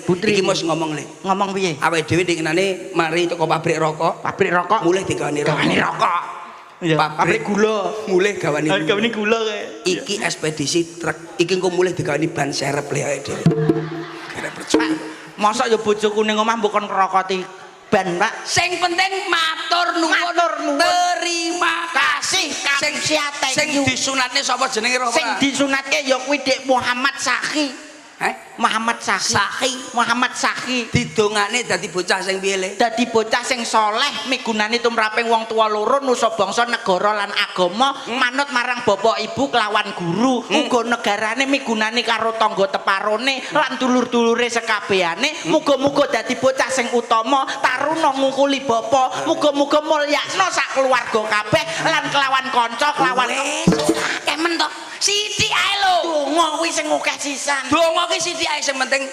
Putri. Iki mos ngomong le. Ngomong piye? Awake dhewe dingenane mari teko pabrik rokok. Pabrik rokok. Mulih digawani rokok. Iya, pabrik gula. Mulih gawani. Gawani gula kae. Iki ekspedisi truk. Iki engko mulih digawani ban serep le awake dhewe. Kira percuma. Mosok ya bojoku ning omah mbok kon ngrokoti ban, Pak. Sing penting matur nuwun. Terima kasih. Sing disunatne sapa jenenge ora? Sing disunatke ya kuwi Dik Muhammad Saki. Muhammad Saki didongane dadi bocah sing piye le? Dadi bocah sing soleh migunani tumraping wong tua loro nusa bangsa negara lan agama manut marang bapak ibu kelawan guru uga negarane migunani karo tangga teparone lan dulur-dulure sekabehane muga-muga dadi bocah sing utama taruna ngungkuli bapa muga-muga mulyakna sak keluarga kabeh lan kelawan kanca kelawan kemen to sithik ae lho donga kuwi sing akeh sisan donga ki sithik ae sing penting